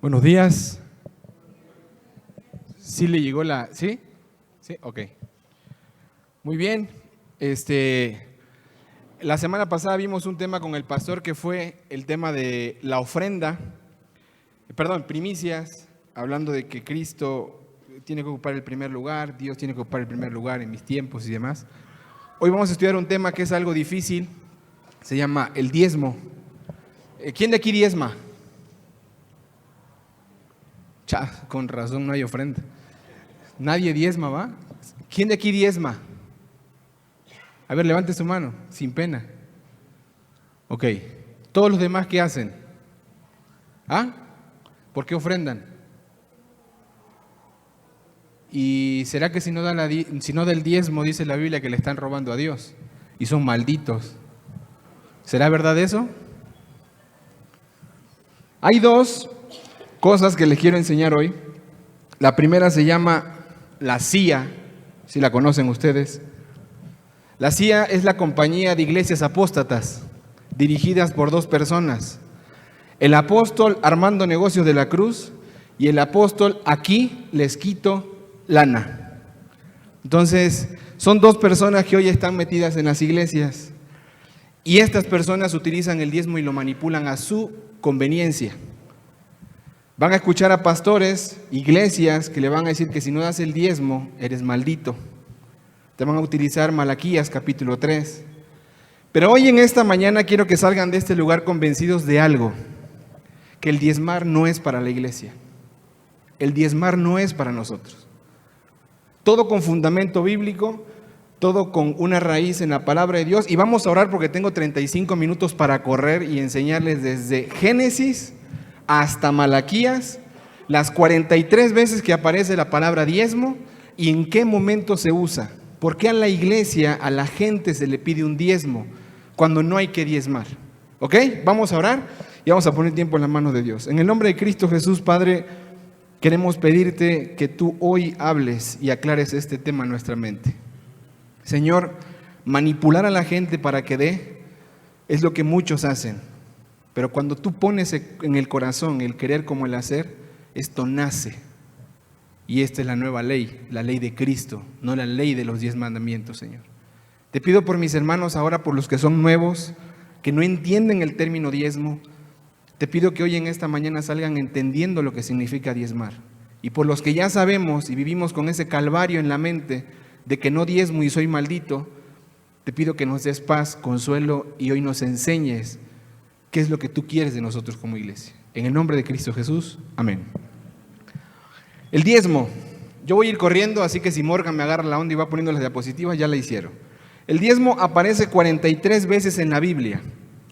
Buenos días. ¿Sí le llegó la...? ¿Sí? ¿Sí? Ok. Muy bien. La semana pasada vimos un tema con el pastor que fue el tema de la ofrenda, primicias, hablando de que Cristo tiene que ocupar el primer lugar, Dios tiene que ocupar el primer lugar en mis tiempos y demás. Hoy vamos a estudiar un tema que es algo difícil, se llama el diezmo. ¿Quién de aquí diezma? Con razón no hay ofrenda. Nadie diezma, ¿va? ¿Quién de aquí diezma? A ver, levante su mano, sin pena. Ok. ¿Todos los demás qué hacen? ¿Ah? ¿Por qué ofrendan? ¿Y será que si no da el diezmo, dice la Biblia, que le están robando a Dios? Y son malditos. ¿Será verdad eso? Hay dos cosas que les quiero enseñar hoy. La primera se llama la CIA, si la conocen ustedes. La CIA es la compañía de iglesias apóstatas, dirigidas por dos personas. El apóstol Armando Negocios de la Cruz y el apóstol Aquí Les Quito Lana. Entonces, son dos personas que hoy están metidas en las iglesias. Y estas personas utilizan el diezmo y lo manipulan a su conveniencia. Van a escuchar a pastores, iglesias, que le van a decir que si no das el diezmo, eres maldito. Te van a utilizar Malaquías capítulo 3. Pero hoy en esta mañana quiero que salgan de este lugar convencidos de algo, que el diezmar no es para la iglesia. El diezmar no es para nosotros. Todo con fundamento bíblico, todo con una raíz en la palabra de Dios. Y vamos a orar porque tengo 35 minutos para correr y enseñarles desde Génesis hasta Malaquías, las 43 veces que aparece la palabra diezmo y en qué momento se usa. ¿Por qué a la iglesia, a la gente se le pide un diezmo cuando no hay que diezmar? ¿Ok? Vamos a orar y vamos a poner tiempo en las manos de Dios. En el nombre de Cristo Jesús, Padre, queremos pedirte que tú hoy hables y aclares este tema en nuestra mente. Señor, manipular a la gente para que dé es lo que muchos hacen. Pero cuando tú pones en el corazón el querer como el hacer, esto nace. Y esta es la nueva ley, la ley de Cristo, no la ley de los 10 mandamientos, Señor. Te pido por mis hermanos ahora, por los que son nuevos, que no entienden el término diezmo. Te pido que hoy en esta mañana salgan entendiendo lo que significa diezmar. Y por los que ya sabemos y vivimos con ese calvario en la mente de que no diezmo y soy maldito, te pido que nos des paz, consuelo y hoy nos enseñes qué es lo que tú quieres de nosotros como iglesia. En el nombre de Cristo Jesús, amén. El diezmo. Yo voy a ir corriendo, así que si Morgan me agarra la onda y va poniendo las diapositivas, ya la hicieron. El diezmo aparece 43 veces en la Biblia.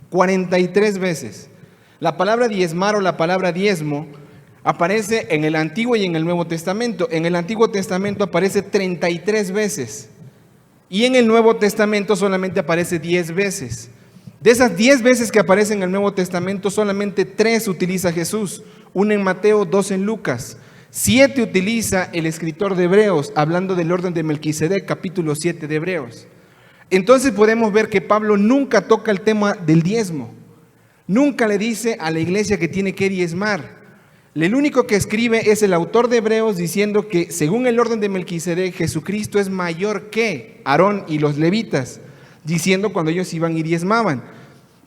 43 veces. La palabra diezmar o la palabra diezmo aparece en el Antiguo y en el Nuevo Testamento. En el Antiguo Testamento aparece 33 veces. Y en el Nuevo Testamento solamente aparece 10 veces. De esas 10 veces que aparecen en el Nuevo Testamento, solamente 3 utiliza Jesús. Una en Mateo, 2 en Lucas. 7 utiliza el escritor de Hebreos, hablando del orden de Melquisedec, capítulo 7 de Hebreos. Entonces podemos ver que Pablo nunca toca el tema del diezmo. Nunca le dice a la iglesia que tiene que diezmar. El único que escribe es el autor de Hebreos diciendo que según el orden de Melquisedec, Jesucristo es mayor que Aarón y los levitas, diciendo cuando ellos iban y diezmaban.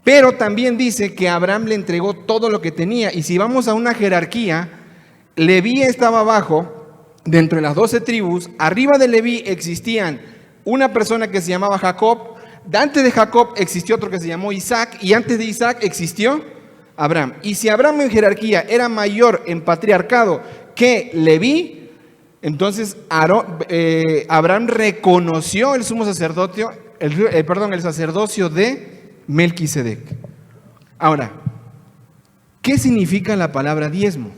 Pero también dice que Abraham le entregó todo lo que tenía. Y si vamos a una jerarquía, Leví estaba abajo, dentro de las 12 tribus. Arriba de Leví existían una persona que se llamaba Jacob. Antes de Jacob existió otro que se llamó Isaac. Y antes de Isaac existió Abraham. Y si Abraham en jerarquía era mayor en patriarcado que Leví, entonces Abraham reconoció el sumo sacerdocio, el sacerdocio de Melquisedec. Ahora, ¿qué significa la palabra diezmo?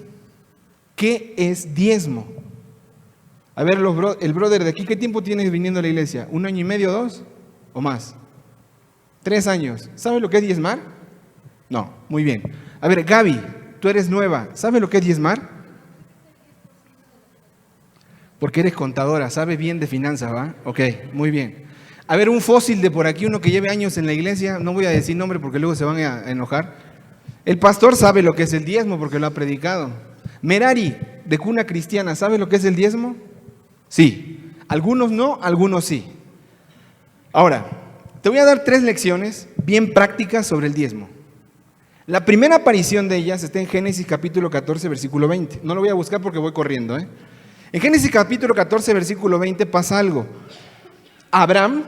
¿Qué es diezmo? A ver, el brother de aquí, ¿qué tiempo tienes viniendo a la iglesia? ¿1 año y medio, 2 o más? 3 años. ¿Sabes lo que es diezmar? No, muy bien. A ver, Gaby, tú eres nueva. ¿Sabes lo que es diezmar? Porque eres contadora, sabes bien de finanzas, ¿va? Ok, muy bien. A ver, un fósil de por aquí, uno que lleve años en la iglesia, no voy a decir nombre porque luego se van a enojar. El pastor sabe lo que es el diezmo porque lo ha predicado. Merari, de cuna cristiana, ¿sabe lo que es el diezmo? Sí. Algunos no, algunos sí. Ahora, te voy a dar 3 lecciones bien prácticas sobre el diezmo. La primera aparición de ellas está en Génesis capítulo 14, versículo 20. No lo voy a buscar porque voy corriendo. En Génesis capítulo 14, versículo 20 pasa algo. A Abraham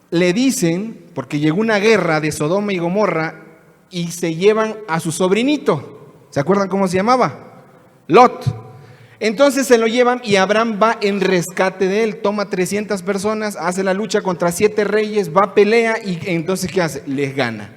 le dicen, porque llegó una guerra de Sodoma y Gomorra, y se llevan a su sobrinito. ¿Se acuerdan cómo se llamaba? Lot. Entonces se lo llevan y Abraham va en rescate de él, toma 300 personas, hace la lucha contra 7 reyes, va, pelea y entonces ¿qué hace? Les gana.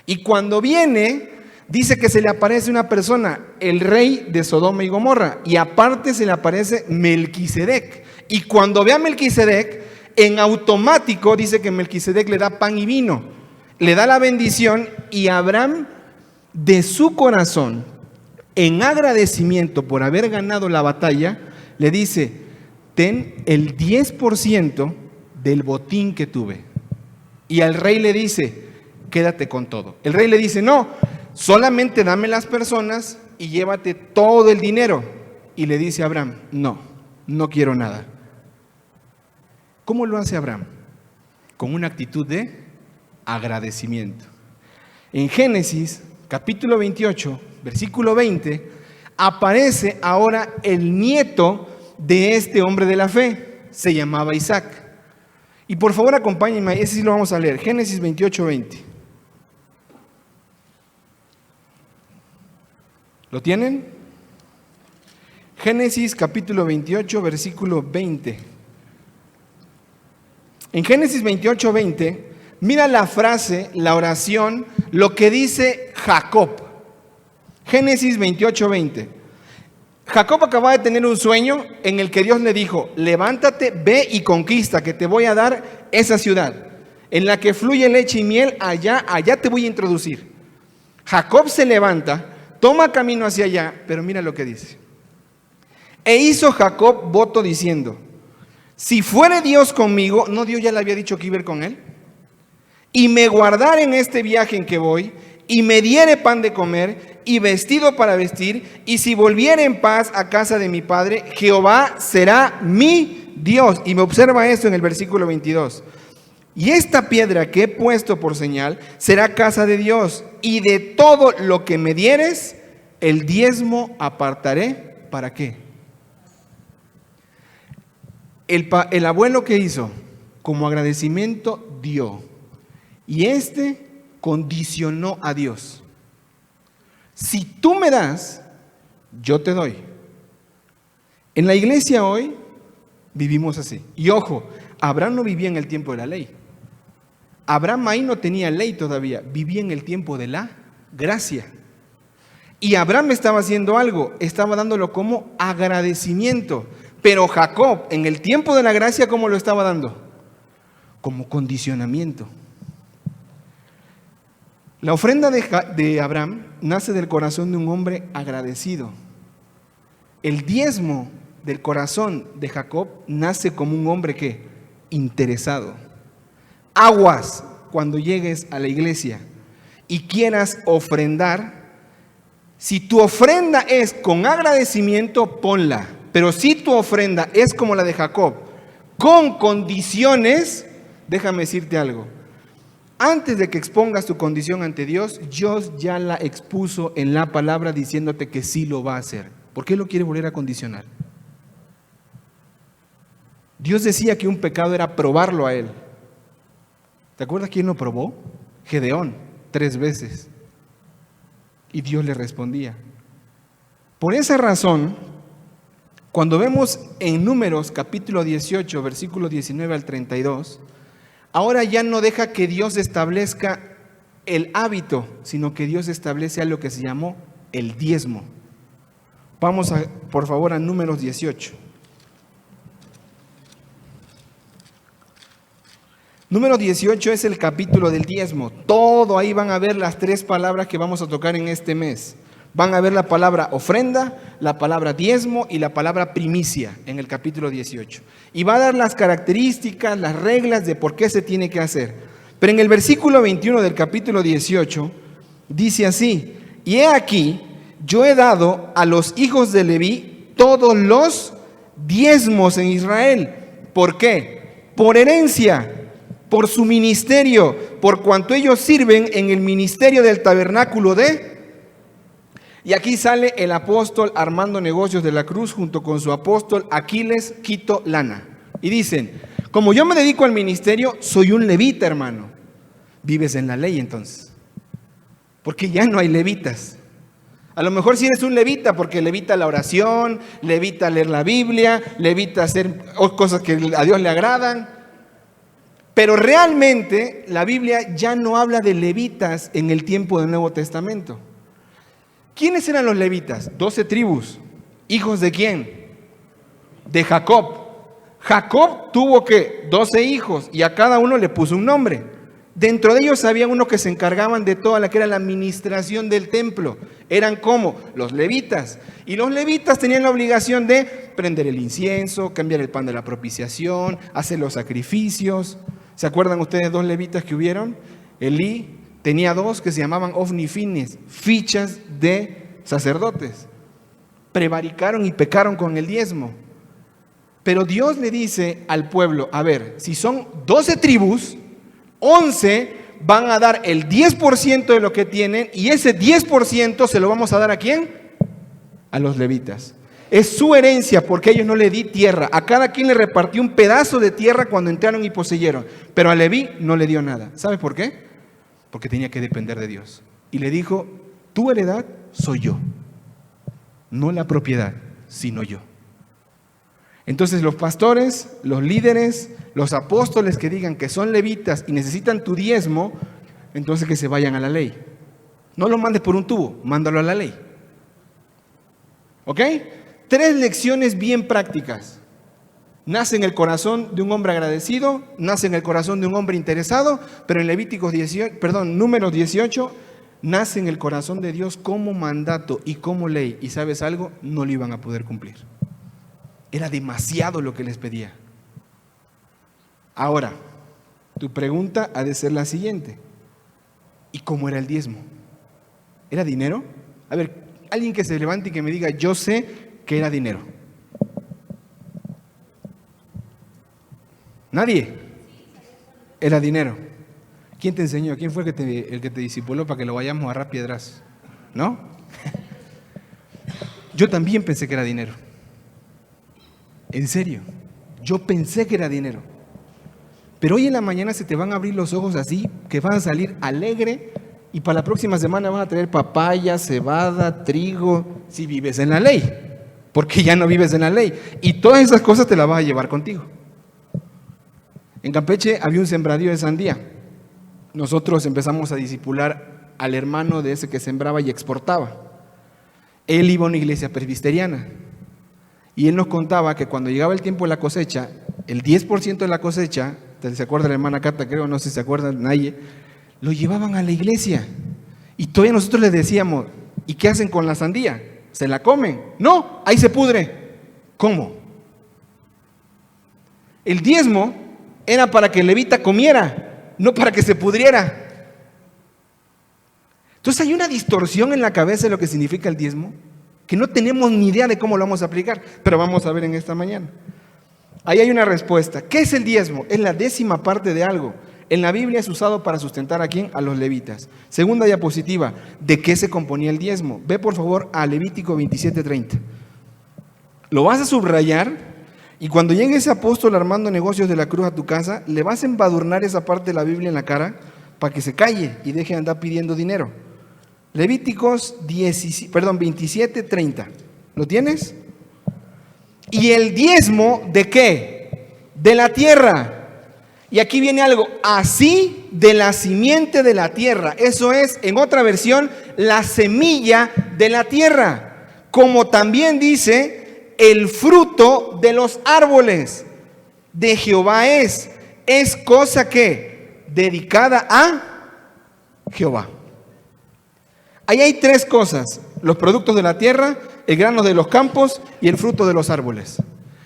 Y cuando viene, dice que se le aparece una persona, el rey de Sodoma y Gomorra, y aparte se le aparece Melquisedec. Y cuando ve a Melquisedec, en automático dice que Melquisedec le da pan y vino, le da la bendición y Abraham de su corazón, en agradecimiento por haber ganado la batalla, le dice, ten el 10% del botín que tuve. Y al rey le dice, quédate con todo. El rey le dice, no, solamente dame las personas y llévate todo el dinero. Y le dice a Abraham, no quiero nada. ¿Cómo lo hace Abraham? Con una actitud de agradecimiento. En Génesis capítulo 28, versículo 20, aparece ahora el nieto de este hombre de la fe, se llamaba Isaac. Y por favor acompáñenme, ese sí lo vamos a leer, Génesis 28, 20. ¿Lo tienen? Génesis capítulo 28, versículo 20. En Génesis 28, 20, mira la frase, la oración, lo que dice Jacob. Génesis 28, 20. Jacob acaba de tener un sueño en el que Dios le dijo, levántate, ve y conquista, que te voy a dar esa ciudad, en la que fluye leche y miel, allá te voy a introducir. Jacob se levanta, toma camino hacia allá, pero mira lo que dice. E hizo Jacob voto diciendo, si fuere Dios conmigo, ¿no Dios ya le había dicho que iba a ir con él? Y me guardare en este viaje en que voy, y me diere pan de comer, y vestido para vestir, y si volviere en paz a casa de mi padre, Jehová será mi Dios. Y me observa esto en el versículo 22. Y esta piedra que he puesto por señal, será casa de Dios, y de todo lo que me dieres, el diezmo apartaré, ¿para qué? El abuelo que hizo, como agradecimiento, dio. Y condicionó a Dios. Si tú me das, yo te doy. En la iglesia hoy vivimos así. Y ojo, Abraham no vivía en el tiempo de la ley. Abraham ahí no tenía ley todavía, vivía en el tiempo de la gracia. Y Abraham estaba haciendo algo, estaba dándolo como agradecimiento. Pero Jacob, en el tiempo de la gracia, ¿cómo lo estaba dando? Como condicionamiento. La ofrenda de Abraham nace del corazón de un hombre agradecido. El diezmo del corazón de Jacob nace como un hombre que interesado. Aguas cuando llegues a la iglesia y quieras ofrendar. Si tu ofrenda es con agradecimiento, ponla. Pero si tu ofrenda es como la de Jacob, con condiciones, déjame decirte algo. Antes de que expongas tu condición ante Dios, Dios ya la expuso en la palabra diciéndote que sí lo va a hacer. ¿Por qué lo quiere volver a condicionar? Dios decía que un pecado era probarlo a él. ¿Te acuerdas quién lo probó? Gedeón, 3 veces. Y Dios le respondía. Por esa razón, cuando vemos en Números capítulo 18, versículo 19 al 32, ahora ya no deja que Dios establezca el hábito, sino que Dios establece algo que se llamó el diezmo. Vamos por favor a Números 18. Número 18 es el capítulo del diezmo. Todo ahí van a ver las 3 palabras que vamos a tocar en este mes. Van a ver la palabra ofrenda, la palabra diezmo y la palabra primicia en el capítulo 18. Y va a dar las características, las reglas de por qué se tiene que hacer. Pero en el versículo 21 del capítulo 18 dice así: y he aquí yo he dado a los hijos de Leví todos los diezmos en Israel. ¿Por qué? Por herencia, por su ministerio, por cuanto ellos sirven en el ministerio del tabernáculo de... Y aquí sale el apóstol Armando Negocios de la Cruz junto con su apóstol Aquiles Quito Lana. Y dicen, como yo me dedico al ministerio, soy un levita, hermano. Vives en la ley entonces, porque ya no hay levitas. A lo mejor si eres un levita, porque levita la oración, levita leer la Biblia, levita hacer cosas que a Dios le agradan. Pero realmente la Biblia ya no habla de levitas en el tiempo del Nuevo Testamento. ¿Quiénes eran los levitas? 12 tribus. ¿Hijos de quién? De Jacob. Jacob tuvo que 12 hijos y a cada uno le puso un nombre. Dentro de ellos había unos que se encargaban de toda la que era la administración del templo. Eran como los levitas. Y los levitas tenían la obligación de prender el incienso, cambiar el pan de la propiciación, hacer los sacrificios. ¿Se acuerdan ustedes 2 levitas que hubieron? Elí tenía 2 que se llamaban Ofni y Fines, fichas de sacerdotes. Prevaricaron y pecaron con el diezmo. Pero Dios le dice al pueblo, a ver, si son 12 tribus, 11 van a dar el 10% de lo que tienen y ese 10% se lo vamos a dar ¿a quién? A los levitas. Es su herencia porque a ellos no le di tierra. A cada quien le repartió un pedazo de tierra cuando entraron y poseyeron. Pero a Leví no le dio nada. ¿Sabes por qué? Porque tenía que depender de Dios. Y le dijo, tu heredad soy yo. No la propiedad, sino yo. Entonces los pastores, los líderes, los apóstoles que digan que son levitas y necesitan tu diezmo, entonces que se vayan a la ley. No lo mandes por un tubo, mándalo a la ley. ¿Ok? 3 lecciones bien prácticas. Nace en el corazón de un hombre agradecido, nace en el corazón de un hombre interesado, pero en Números 18, nace en el corazón de Dios como mandato y como ley. Y ¿sabes algo? No lo iban a poder cumplir. Era demasiado lo que les pedía. Ahora, tu pregunta ha de ser la siguiente. ¿Y cómo era el diezmo? ¿Era dinero? A ver, alguien que se levante y que me diga, yo sé que era dinero. Nadie. Era dinero. ¿Quién te enseñó? ¿Quién fue el que te discipuló para que lo vayamos a agarrar piedras? ¿No? Yo también pensé que era dinero. En serio, yo pensé que era dinero. Pero hoy en la mañana se te van a abrir los ojos así, que vas a salir alegre y para la próxima semana vas a traer papaya, cebada, trigo, si vives en la ley, porque ya no vives en la ley. Y todas esas cosas te las vas a llevar contigo. En Campeche había un sembradío de sandía. Nosotros empezamos a discipular al hermano de ese que sembraba y exportaba. Él iba a una iglesia presbiteriana. Y él nos contaba que cuando llegaba el tiempo de la cosecha, el 10% de la cosecha, ¿se acuerda la hermana Cata? Creo, no sé si se acuerda nadie, lo llevaban a la iglesia. Y todavía nosotros les decíamos, ¿y qué hacen con la sandía? ¿Se la comen? No, ahí se pudre. ¿Cómo? El diezmo era para que el levita comiera, no para que se pudriera. Entonces hay una distorsión en la cabeza de lo que significa el diezmo, que no tenemos ni idea de cómo lo vamos a aplicar, pero vamos a ver en esta mañana. Ahí hay una respuesta. ¿Qué es el diezmo? Es la 10ª parte de algo. En la Biblia es usado para sustentar ¿a quién? A los levitas. Segunda diapositiva, ¿de qué se componía el diezmo? Ve por favor a Levítico 27:30. Lo vas a subrayar y cuando llegue ese apóstol Armando Negocios de la Cruz a tu casa, le vas a embadurnar esa parte de la Biblia en la cara para que se calle y deje de andar pidiendo dinero. Levíticos 27:30. ¿Lo tienes? ¿Y el diezmo de qué? De la tierra. Y aquí viene algo, así de la simiente de la tierra. Eso es, en otra versión, la semilla de la tierra. Como también dice, el fruto de los árboles de Jehová es cosa que dedicada a Jehová. Ahí hay 3 cosas, los productos de la tierra, el grano de los campos y el fruto de los árboles.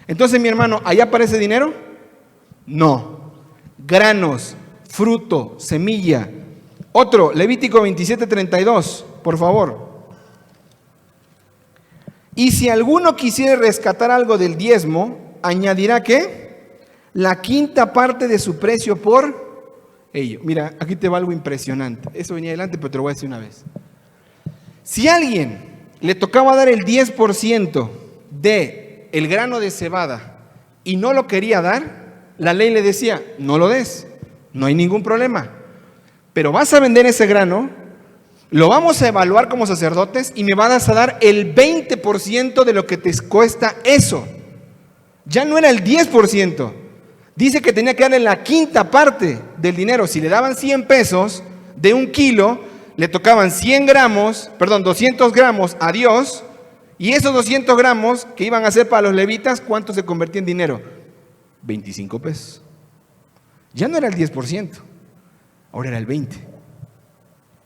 Entonces, mi hermano, ¿allá aparece dinero? No. Granos, fruto, semilla. Otro, Levítico 27:32, por favor. Y si alguno quisiera rescatar algo del diezmo, añadirá ¿qué? La quinta parte de su precio por ello. Mira, aquí te va algo impresionante. Eso venía adelante, pero te lo voy a decir una vez. Si a alguien le tocaba dar el 10% de el grano de cebada y no lo quería dar, la ley le decía, no lo des, no hay ningún problema. Pero vas a vender ese grano, lo vamos a evaluar como sacerdotes y me vas a dar el 20% de lo que te cuesta eso. Ya no era el 10%. Dice que tenía que darle la quinta parte del dinero. Si le daban 100 pesos de 1 kilo, le tocaban 200 gramos a Dios, y esos 200 gramos que iban a ser para los levitas, ¿cuánto se convertía en dinero? 25 pesos. Ya no era el 10%, ahora era el 20%.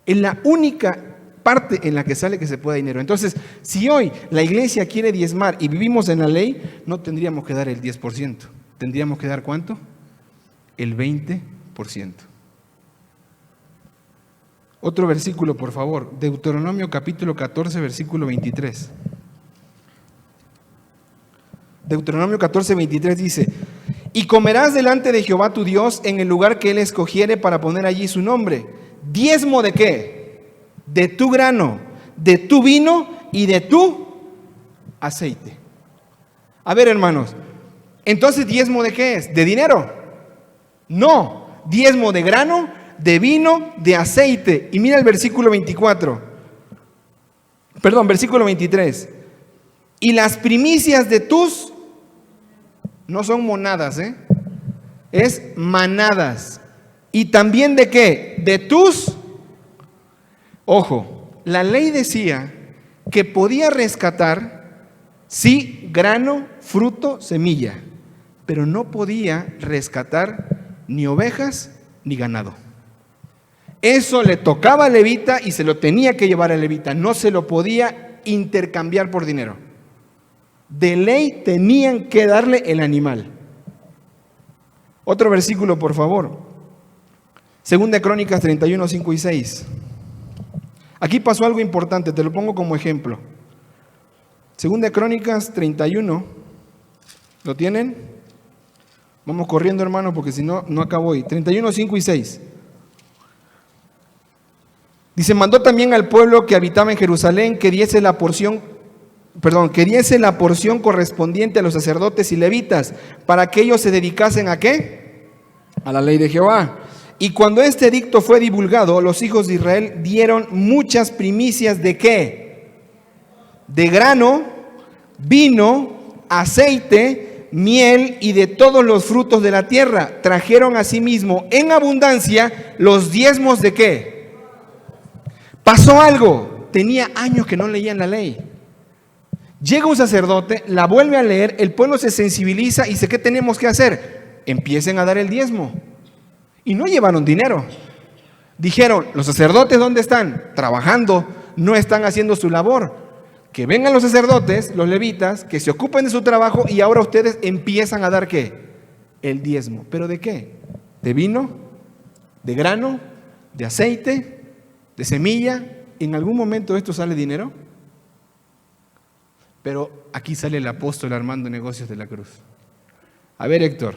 Es la única parte en la que sale que se pueda dinero. Entonces, si hoy la iglesia quiere diezmar y vivimos en la ley, no tendríamos que dar el 10%. ¿Tendríamos que dar cuánto? El 20%. Otro versículo, por favor. Deuteronomio capítulo 14, versículo 23. Deuteronomio 14, 23 dice: y comerás delante de Jehová tu Dios en el lugar que Él escogiere para poner allí su nombre. ¿Diezmo de qué? De tu grano, de tu vino y de tu aceite. A ver, hermanos, entonces, ¿diezmo de qué es? ¿De dinero? No, diezmo de grano, de vino, de aceite. Y mira el versículo 23. Y las primicias de tus, no son monadas, es manadas. ¿Y también de qué? De tus, ojo, la ley decía que podía rescatar, sí, grano, fruto, semilla, pero no podía rescatar ni ovejas ni ganado. Eso le tocaba al levita y se lo tenía que llevar al levita, no se lo podía intercambiar por dinero. De ley tenían que darle el animal. Otro versículo, por favor. Segunda Crónicas 31, 5 y 6. Aquí pasó algo importante, te lo pongo como ejemplo. Segunda Crónicas 31. ¿Lo tienen? Vamos corriendo, hermano, porque si no, no acabo hoy. 31, 5 y 6. Dice: mandó también al pueblo que habitaba en Jerusalén que diese la porción correspondiente a los sacerdotes y levitas, para que ellos se dedicasen ¿a qué? A la ley de Jehová. Y cuando este edicto fue divulgado, los hijos de Israel dieron muchas primicias ¿de qué? De grano, vino, aceite, miel y de todos los frutos de la tierra. Trajeron asimismo en abundancia los diezmos ¿de qué? Pasó algo, tenía años que no leían la ley. Llega un sacerdote, la vuelve a leer, el pueblo se sensibiliza y dice: ¿qué tenemos que hacer? Empiecen a dar el diezmo. Y no llevaron dinero. Dijeron: los sacerdotes, ¿dónde están? Trabajando, no están haciendo su labor. Que vengan los sacerdotes, los levitas, que se ocupen de su trabajo, y ahora ustedes empiezan a dar ¿qué? El diezmo. ¿Pero de qué? ¿De vino? ¿De grano? ¿De aceite? ¿De semilla? ¿En algún momento esto sale dinero? Pero aquí sale el apóstol Armando Negocios de la Cruz. A ver, Héctor,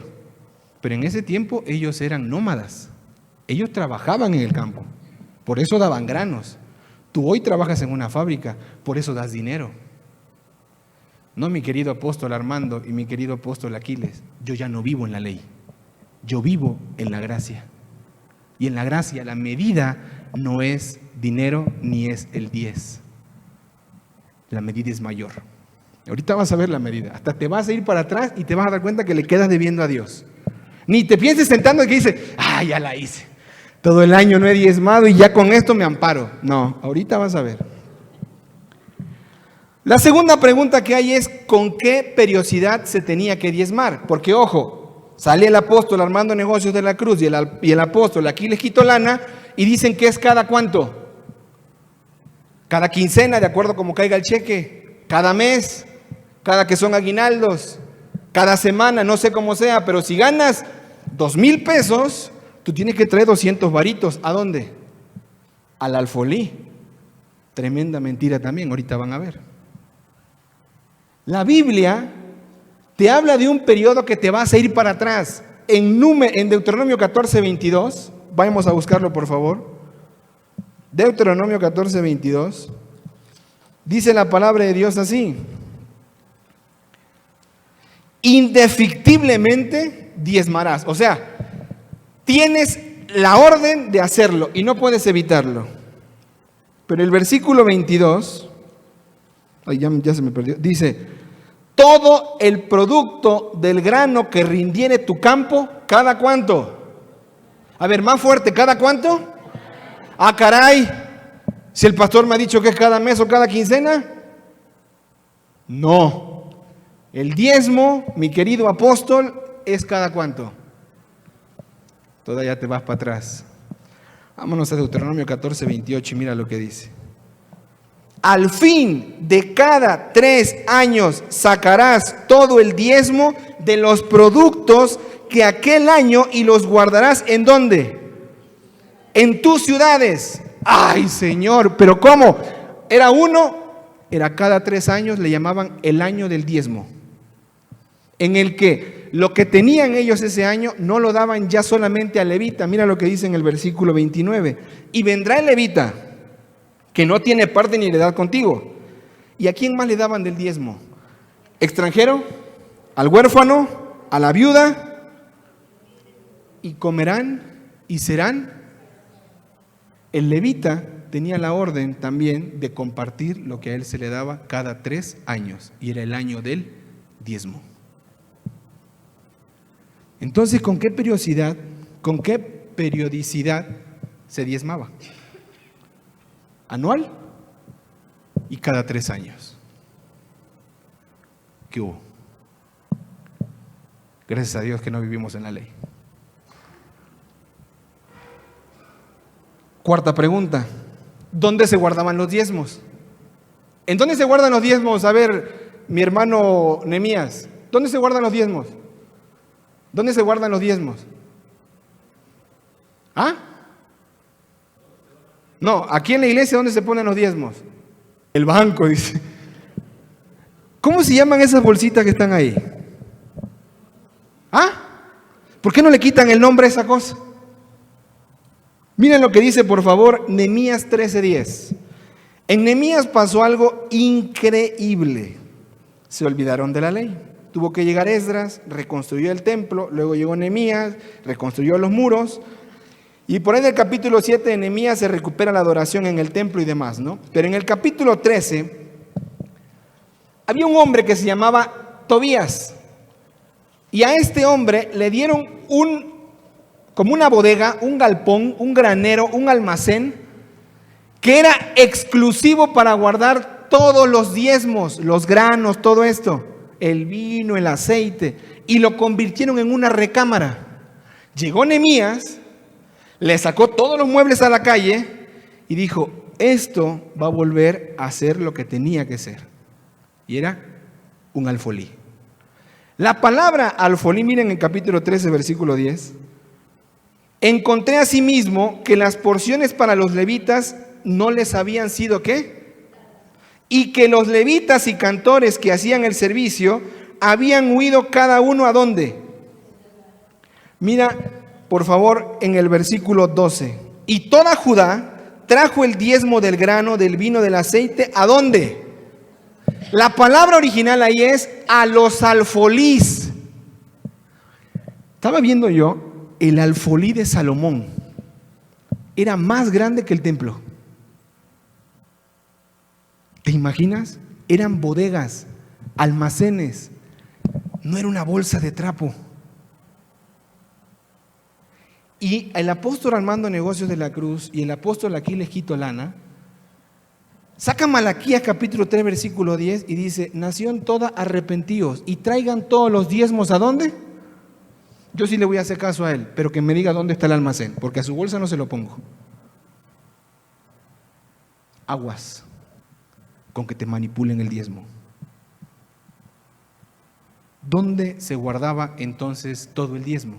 pero en ese tiempo ellos eran nómadas. Ellos trabajaban en el campo, por eso daban granos. Tú hoy trabajas en una fábrica, por eso das dinero. No, mi querido apóstol Armando y mi querido apóstol Aquiles, yo ya no vivo en la ley, yo vivo en la gracia. Y en la gracia la medida no es dinero ni es el 10. La medida es mayor. Ahorita vas a ver la medida. Hasta te vas a ir para atrás y te vas a dar cuenta que le quedas debiendo a Dios. Ni te pienses sentando y que dices: ya la hice. Todo el año no he diezmado y ya con esto me amparo. No, ahorita vas a ver. La segunda pregunta que hay es: ¿con qué periodicidad se tenía que diezmar? Porque, ojo, sale el apóstol Armando Negocios de la Cruz y el apóstol Aquiles Quitolana y dicen que es cada ¿cuánto? Cada quincena, de acuerdo como caiga el cheque. Cada mes, cada que son aguinaldos, cada semana, no sé cómo sea, pero si ganas 2,000 pesos, tú tienes que traer 200 varitos. ¿A dónde? Al alfolí. Tremenda mentira también, ahorita van a ver. La Biblia te habla de un periodo que te vas a ir para atrás. En Deuteronomio 14, 22, vamos a buscarlo por favor. Deuteronomio 14, 22, dice la palabra de Dios así: indefectiblemente diezmarás. O sea, tienes la orden de hacerlo y no puedes evitarlo. Pero el versículo 22, ya se me perdió, dice: todo el producto del grano que rindiere tu campo, ¿cada cuánto? A ver, más fuerte, ¿cada cuánto? Ah, caray, si el pastor me ha dicho que es cada mes o cada quincena. No, el diezmo, mi querido apóstol, es cada cuánto. Todavía te vas para atrás. Vámonos a Deuteronomio 14, 28 y mira lo que dice. Al fin de cada 3 años sacarás todo el diezmo de los productos que aquel año y los guardarás ¿en dónde? En tus ciudades. Ay, Señor, pero ¿cómo? Era cada 3 años, le llamaban el año del diezmo, en el que lo que tenían ellos ese año no lo daban ya solamente al levita. Mira lo que dice en el versículo 29. Y vendrá el levita, que no tiene parte ni heredad contigo. ¿Y a quién más le daban del diezmo? ¿Extranjero? ¿Al huérfano? ¿A la viuda? Y comerán y serán. El levita tenía la orden también de compartir lo que a él se le daba cada 3 años, y era el año del diezmo. Entonces, ¿con qué periodicidad se diezmaba? Anual y cada 3 años. ¿Qué hubo? Gracias a Dios que no vivimos en la ley. Cuarta pregunta: ¿dónde se guardaban los diezmos? ¿En dónde se guardan los diezmos? A ver, mi hermano Nehemías, ¿dónde se guardan los diezmos? ¿Dónde se guardan los diezmos? ¿Ah? No, aquí en la iglesia, ¿dónde se ponen los diezmos? El banco, dice. ¿Cómo se llaman esas bolsitas que están ahí? ¿Ah? ¿Por qué no le quitan el nombre a esa cosa? Miren lo que dice, por favor, Nehemías 13:10. En Nehemías pasó algo increíble. Se olvidaron de la ley. Tuvo que llegar Esdras, reconstruyó el templo, luego llegó Nehemías, reconstruyó los muros. Y por ahí del capítulo 7 de Nehemías se recupera la adoración en el templo y demás, ¿no? Pero en el capítulo 13 había un hombre que se llamaba Tobías. Y a este hombre le dieron como una bodega, un galpón, un granero, un almacén, que era exclusivo para guardar todos los diezmos, los granos, todo esto, el vino, el aceite, y lo convirtieron en una recámara. Llegó Nehemías, le sacó todos los muebles a la calle y dijo: esto va a volver a ser lo que tenía que ser. Y era un alfolí. La palabra alfolí, miren en el capítulo 13, versículo 10. Encontré asimismo que las porciones para los levitas no les habían sido ¿qué? Y que los levitas y cantores que hacían el servicio habían huido cada uno ¿a dónde? Mira, por favor, en el versículo 12. Y toda Judá trajo el diezmo del grano, del vino, del aceite, ¿a dónde? La palabra original ahí es a los alfolís. Estaba viendo yo el alfolí de Salomón. Era más grande que el templo. ¿Te imaginas? Eran bodegas, almacenes. No era una bolsa de trapo. Y el apóstol Armando Negocios de la Cruz y el apóstol Aquiles Quito Lana sacan Malaquías capítulo 3 versículo 10 y dice: nación toda, arrepentíos y traigan todos los diezmos ¿a dónde? Yo sí le voy a hacer caso a él, pero que me diga dónde está el almacén, porque a su bolsa no se lo pongo. Aguas con que te manipulen el diezmo. ¿Dónde se guardaba entonces todo el diezmo?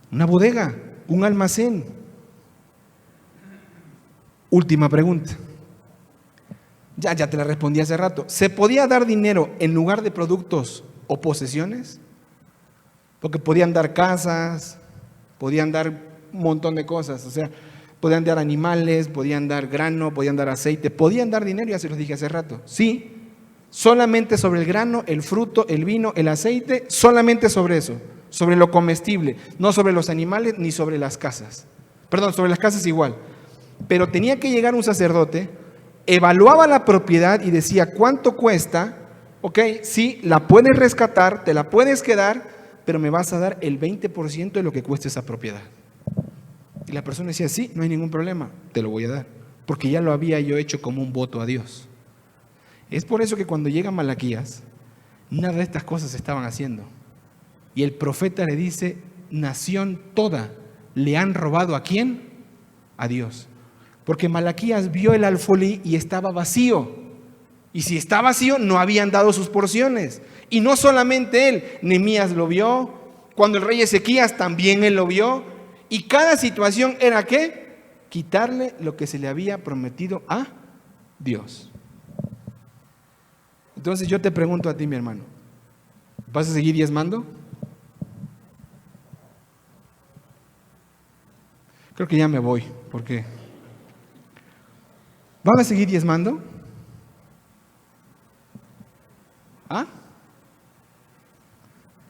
Una bodega, un almacén. Última pregunta: Ya te la respondí hace rato. ¿Se podía dar dinero en lugar de productos o posesiones? Porque podían dar casas, podían dar un montón de cosas, o sea, podían dar animales, podían dar grano, podían dar aceite, podían dar dinero, ya se los dije hace rato. Sí, solamente sobre el grano, el fruto, el vino, el aceite, solamente sobre eso, sobre lo comestible, no sobre los animales ni sobre las casas. Perdón, sobre las casas igual. Pero tenía que llegar un sacerdote, evaluaba la propiedad y decía, ¿cuánto cuesta? Ok, sí, la puedes rescatar, te la puedes quedar, pero me vas a dar el 20% de lo que cuesta esa propiedad. Y la persona decía, sí, no hay ningún problema, te lo voy a dar, porque ya lo había yo hecho como un voto a Dios. Es por eso que cuando llega Malaquías, nada de estas cosas se estaban haciendo. Y el profeta le dice, nación toda, ¿le han robado a quién? A Dios. Porque Malaquías vio el alfolí y estaba vacío. Y si está vacío, no habían dado sus porciones. Y no solamente él, Nehemías lo vio, cuando el rey Ezequías también él lo vio. Y cada situación era ¿qué? Quitarle lo que se le había prometido a Dios. Entonces yo te pregunto a ti, mi hermano, ¿vas a seguir diezmando? Creo que ya me voy, porque ¿vas a seguir diezmando? ¿Ah?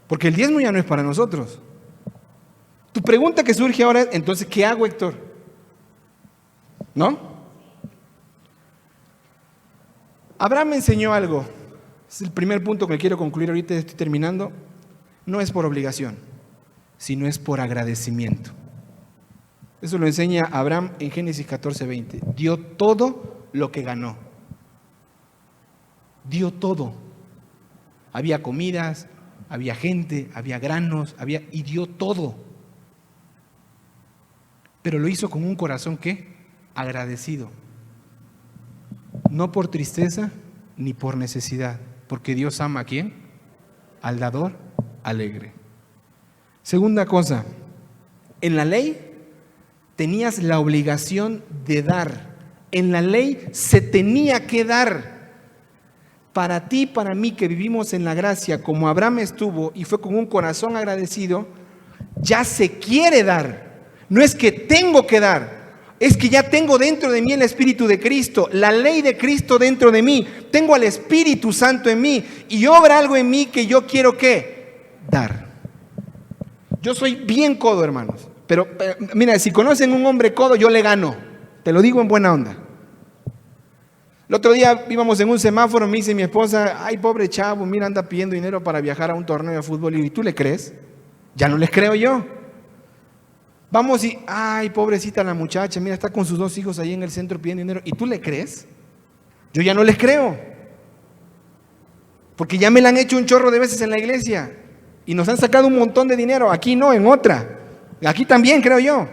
Porque el diezmo ya no es para nosotros. Tu pregunta que surge ahora es, entonces, ¿qué hago, Héctor? ¿No? Abraham me enseñó algo. Es el primer punto que quiero concluir ahorita, estoy terminando. No es por obligación, sino es por agradecimiento. Eso lo enseña Abraham en Génesis 14:20. Dio todo lo que ganó. Dio todo. Había comidas, había gente, había granos, y dio todo. Pero lo hizo con un corazón ¿qué? Agradecido. No por tristeza ni por necesidad, porque Dios ama ¿a quién? Al dador alegre. Segunda cosa, en la ley tenías la obligación de dar. En la ley se tenía que dar. Para ti, para mí que vivimos en la gracia, como Abraham estuvo y fue con un corazón agradecido, ya se quiere dar. No es que tengo que dar, es que ya tengo dentro de mí el Espíritu de Cristo, la ley de Cristo dentro de mí, tengo al Espíritu Santo en mí y obra algo en mí que yo quiero ¿qué? Dar. Yo soy bien codo, hermanos, pero mira, si conocen un hombre codo, yo le gano, te lo digo en buena onda. El otro día íbamos en un semáforo, me dice mi esposa, ay, pobre chavo, mira, anda pidiendo dinero para viajar a un torneo de fútbol. ¿Y tú le crees? Ya no les creo yo. Vamos y, ay, pobrecita la muchacha, mira, está con sus 2 hijos ahí en el centro pidiendo dinero. ¿Y tú le crees? Yo ya no les creo. Porque ya me la han hecho un chorro de veces en la iglesia. Y nos han sacado un montón de dinero. Aquí no, en otra. Aquí también, creo yo.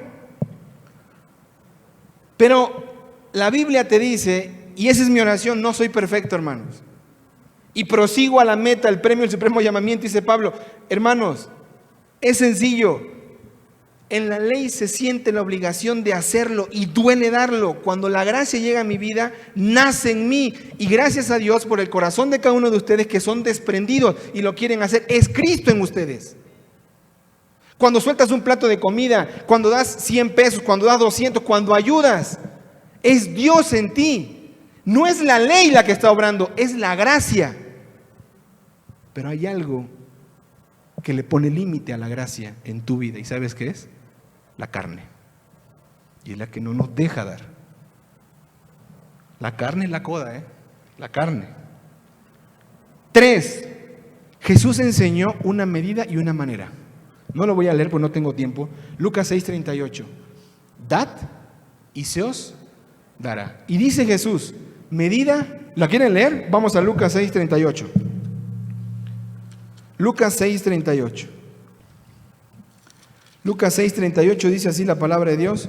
Pero la Biblia te dice... Y esa es mi oración, no soy perfecto, hermanos. Y prosigo a la meta, el premio, el supremo llamamiento, dice Pablo. Hermanos, es sencillo. En la ley se siente la obligación de hacerlo y duele darlo. Cuando la gracia llega a mi vida, nace en mí. Y gracias a Dios por el corazón de cada uno de ustedes que son desprendidos y lo quieren hacer. Es Cristo en ustedes. Cuando sueltas un plato de comida, cuando das 100 pesos, cuando das 200, cuando ayudas, es Dios en ti. No es la ley la que está obrando, es la gracia. Pero hay algo que le pone límite a la gracia en tu vida. ¿Y sabes qué es? La carne. Y es la que no nos deja dar. La carne es la coda, la carne. 3. Jesús enseñó una medida y una manera. No lo voy a leer porque no tengo tiempo. Lucas 6:38. Dad y se os dará. Y dice Jesús, medida, ¿la quieren leer? Vamos a Lucas 6:38. Lucas 6:38. Lucas 6:38 dice así la palabra de Dios.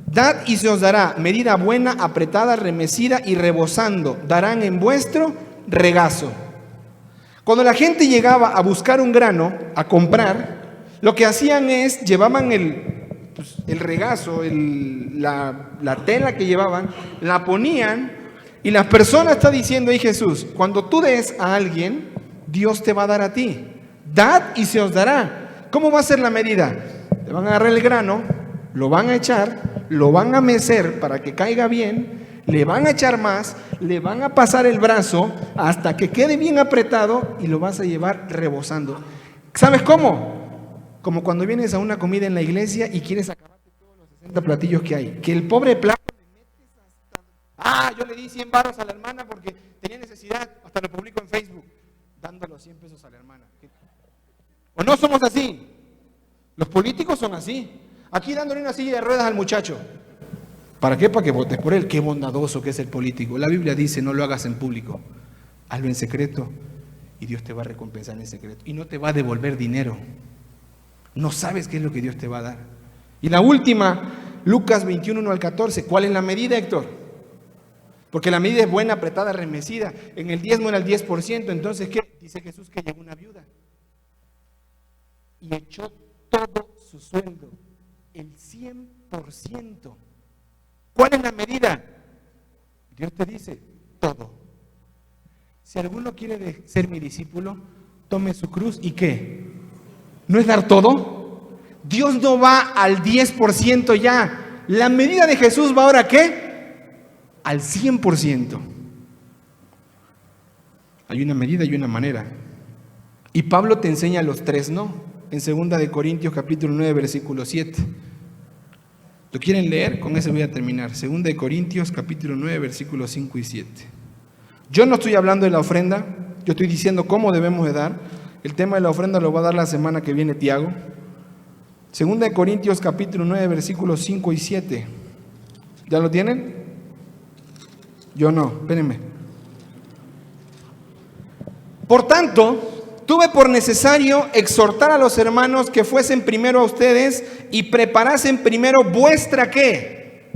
Dad y se os dará, medida buena, apretada, remecida y rebosando, darán en vuestro regazo. Cuando la gente llegaba a buscar un grano, a comprar, lo que hacían es, llevaban el regazo, la tela que llevaban, la ponían, Y la persona está diciendo ahí Jesús, cuando tú des a alguien, Dios te va a dar a ti. Dad y se os dará. ¿Cómo va a ser la medida? Te van a agarrar el grano, lo van a echar, lo van a mecer para que caiga bien, le van a echar más, le van a pasar el brazo hasta que quede bien apretado y lo vas a llevar rebosando. ¿Sabes cómo? Como cuando vienes a una comida en la iglesia y quieres acabarte todos los 60 platillos que hay. Que el pobre plato le metes hasta... yo le di 100 varos a la hermana porque tenía necesidad, hasta lo publico en Facebook, dando los 100 pesos a la hermana. ¿O no somos así? Los políticos son así. Aquí dándole una silla de ruedas al muchacho. ¿Para qué? Para que votes por él. Qué bondadoso que es el político. La Biblia dice, no lo hagas en público, hazlo en secreto y Dios te va a recompensar en secreto. Y no te va a devolver dinero. No sabes qué es lo que Dios te va a dar. Y la última, Lucas 21, 1 al 14. ¿Cuál es la medida, Héctor? Porque la medida es buena, apretada, remecida. En el diezmo era el 10%. Entonces, ¿qué? Dice Jesús que llegó una viuda y echó todo su sueldo, el 100%. ¿Cuál es la medida? Dios te dice, todo. Si alguno quiere ser mi discípulo, tome su cruz y ¿qué? ¿No es dar todo? Dios no va al 10% ya. La medida de Jesús va ahora ¿qué? Al 100%. Hay una medida y una manera. Y Pablo te enseña los tres no. En 2 de Corintios capítulo 9 versículo 7. ¿Lo quieren leer? Con eso voy a terminar. 2 de Corintios capítulo 9 versículos 5 y 7. Yo no estoy hablando de la ofrenda, yo estoy diciendo cómo debemos de dar. El tema de la ofrenda lo va a dar la semana que viene Tiago. 2 de Corintios capítulo 9 versículos 5 y 7. ¿Ya lo tienen? Yo no, espérenme. Por tanto, tuve por necesario exhortar a los hermanos que fuesen primero a ustedes y preparasen primero vuestra ¿qué?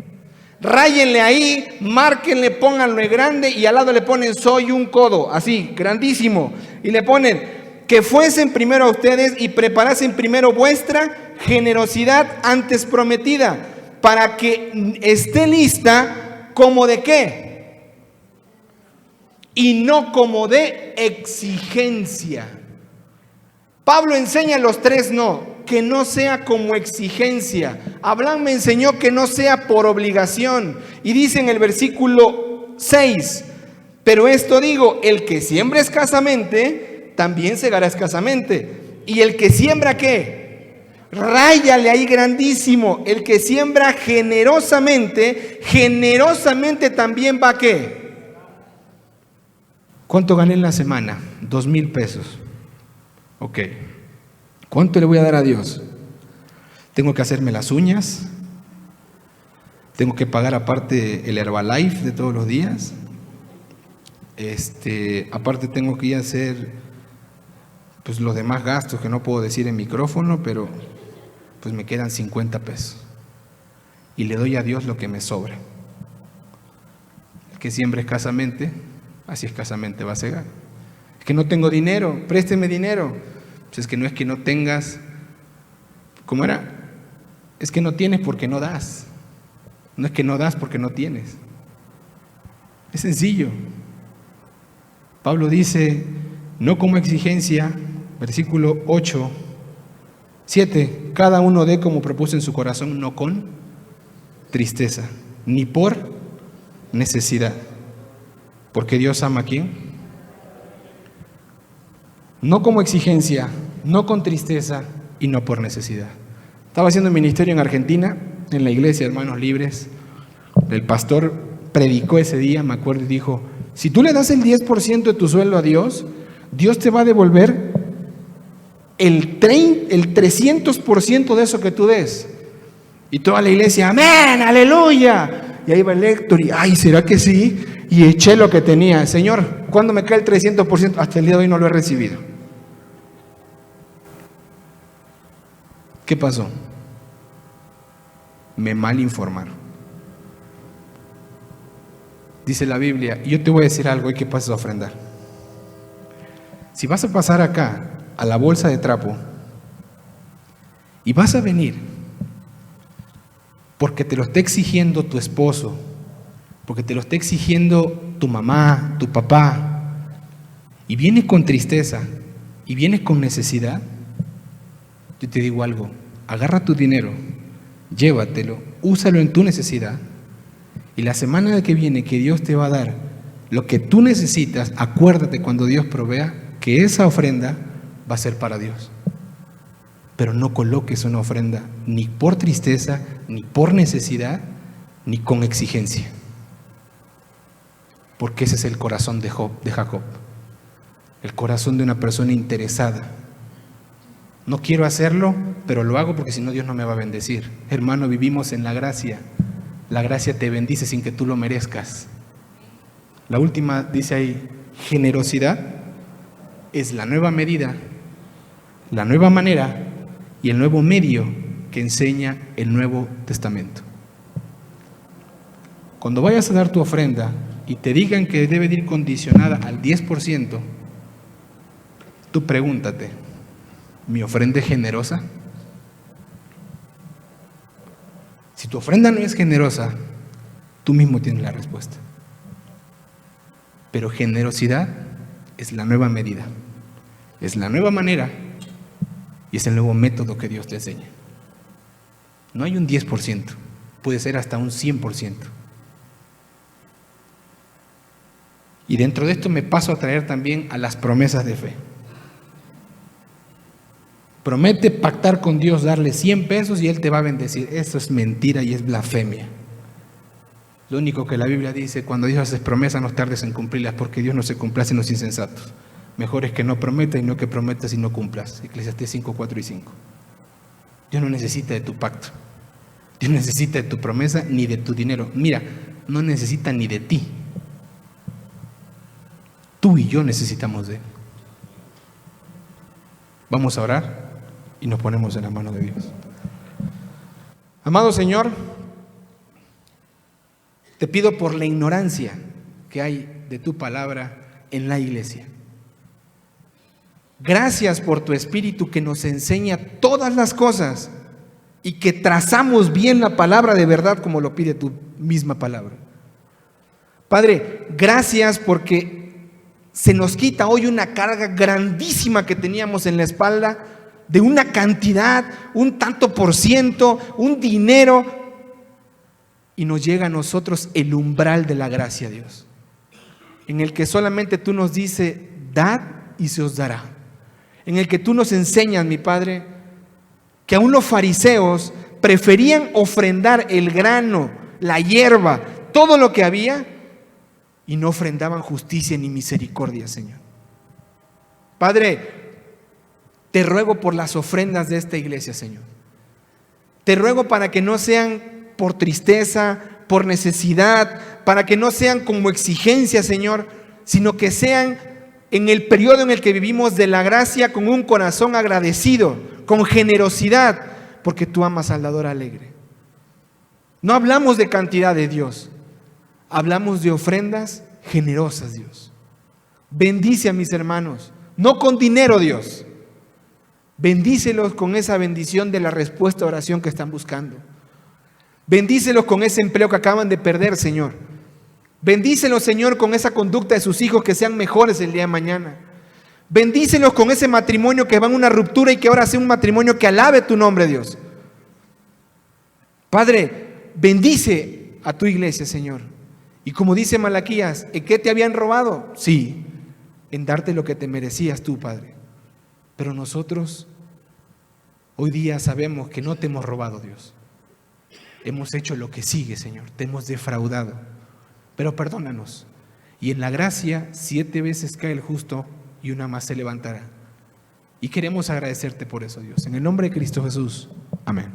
Ráyenle ahí, márquenle, pónganlo en grande y al lado le ponen soy un codo, así, grandísimo. Y le ponen que fuesen primero a ustedes y preparasen primero vuestra generosidad antes prometida, para que esté lista como de ¿qué? Y no como de exigencia. Pablo enseña los tres no, que no sea como exigencia. Abraham me enseñó que no sea por obligación. Y dice en el versículo 6, pero esto digo, el que siembra escasamente, también segará escasamente. Y el que siembra ¿qué? Ráyale ahí grandísimo. El que siembra generosamente, generosamente también va ¿qué? ¿Cuánto gané en la semana? 2,000 pesos. Ok, ¿cuánto le voy a dar a Dios? Tengo que hacerme las uñas, tengo que pagar aparte el Herbalife de todos los días, aparte tengo que ir a hacer pues los demás gastos que no puedo decir en micrófono, pero pues me quedan 50 pesos y le doy a Dios lo que me sobra. El que siembra escasamente, así escasamente va a segar. Es que no tengo dinero, présteme dinero. Pues es que no es que no tengas, ¿cómo era? Es que no tienes porque no das. No es que no das porque no tienes. Es sencillo. Pablo dice, no como exigencia, versículo 8, 7, cada uno dé como propuso en su corazón, no con tristeza, ni por necesidad. Porque Dios ama a ¿quién? No como exigencia, no con tristeza y no por necesidad. Estaba haciendo ministerio en Argentina, en la iglesia Hermanos Libres. El pastor predicó ese día, me acuerdo, y dijo, si tú le das el 10% de tu sueldo a Dios, Dios te va a devolver el 300% de eso que tú des. Y toda la iglesia, amén, aleluya. Y ahí va el Héctor y, ay, ¿será que sí? Y eché lo que tenía. Señor, ¿cuándo me cae el 300%? Hasta el día de hoy no lo he recibido. ¿Qué pasó? Me mal informaron. Dice la Biblia, y yo te voy a decir algo, hay que pasar a ofrendar. Si vas a pasar acá a la bolsa de trapo y vas a venir porque te lo está exigiendo tu esposo, porque te lo está exigiendo tu mamá, tu papá, y viene con tristeza, y viene con necesidad, yo te digo algo, agarra tu dinero, llévatelo, úsalo en tu necesidad, y la semana que viene que Dios te va a dar lo que tú necesitas, acuérdate cuando Dios provea que esa ofrenda va a ser para Dios. Pero no coloques una ofrenda ni por tristeza, ni por necesidad, ni con exigencia. Porque ese es el corazón de Jacob. El corazón de una persona interesada. No quiero hacerlo, pero lo hago porque si no Dios no me va a bendecir. Hermano, vivimos en la gracia. La gracia te bendice sin que tú lo merezcas. La última dice ahí, generosidad es la nueva medida, la nueva manera y el nuevo medio que enseña el Nuevo Testamento. Cuando vayas a dar tu ofrenda y te digan que debe de ir condicionada al 10%, tú pregúntate, ¿mi ofrenda es generosa? Si tu ofrenda no es generosa, tú mismo tienes la respuesta. Pero generosidad es la nueva medida, es la nueva manera y es el nuevo método que Dios te enseña. No hay un 10%, puede ser hasta un 100%. Y dentro de esto me paso a traer también a las promesas de fe. Promete pactar con Dios, darle 100 pesos y Él te va a bendecir. Eso es mentira y es blasfemia. Lo único que la Biblia dice, cuando Dios hace promesas no tardes en cumplirlas, porque Dios no se complace en los insensatos. Mejor es que no prometas y no que prometas y no cumplas. Eclesiastés 5, 4 y 5. Dios no necesita de tu pacto. Dios no necesita de tu promesa ni de tu dinero. Mira, no necesita ni de ti. Tú y yo necesitamos de Él. Vamos a orar y nos ponemos en la mano de Dios. Amado Señor, te pido por la ignorancia que hay de tu palabra en la iglesia. Gracias por tu Espíritu que nos enseña todas las cosas y que trazamos bien la palabra de verdad como lo pide tu misma palabra. Padre, gracias porque se nos quita hoy una carga grandísima que teníamos en la espalda de una cantidad, un tanto por ciento, un dinero, y nos llega a nosotros el umbral de la gracia, Dios, en el que solamente tú nos dices, dad y se os dará, en el que tú nos enseñas, mi Padre, que aún los fariseos preferían ofrendar el grano, la hierba, todo lo que había, y no ofrendaban justicia ni misericordia, Señor. Padre, te ruego por las ofrendas de esta iglesia, Señor. Te ruego para que no sean por tristeza, por necesidad, para que no sean como exigencia, Señor, sino que sean en el periodo en el que vivimos de la gracia con un corazón agradecido, con generosidad, porque tú amas al dador alegre. No hablamos de cantidad de Dios, hablamos de ofrendas generosas, Dios. Bendice a mis hermanos, no con dinero, Dios. Bendícelos con esa bendición de la respuesta a oración que están buscando. Bendícelos con ese empleo que acaban de perder, Señor. Bendícelos, Señor, con esa conducta de sus hijos que sean mejores el día de mañana. Bendícelos con ese matrimonio que va en una ruptura y que ahora sea un matrimonio que alabe tu nombre, Dios. Padre, bendice a tu iglesia, Señor. Y como dice Malaquías, ¿en qué te habían robado? Sí, en darte lo que te merecías tú, Padre. Pero nosotros hoy día sabemos que no te hemos robado, Dios. Hemos hecho lo que sigue, Señor. Te hemos defraudado. Pero perdónanos. Y en la gracia 7 veces cae el justo y una más se levantará. Y queremos agradecerte por eso, Dios. En el nombre de Cristo Jesús. Amén.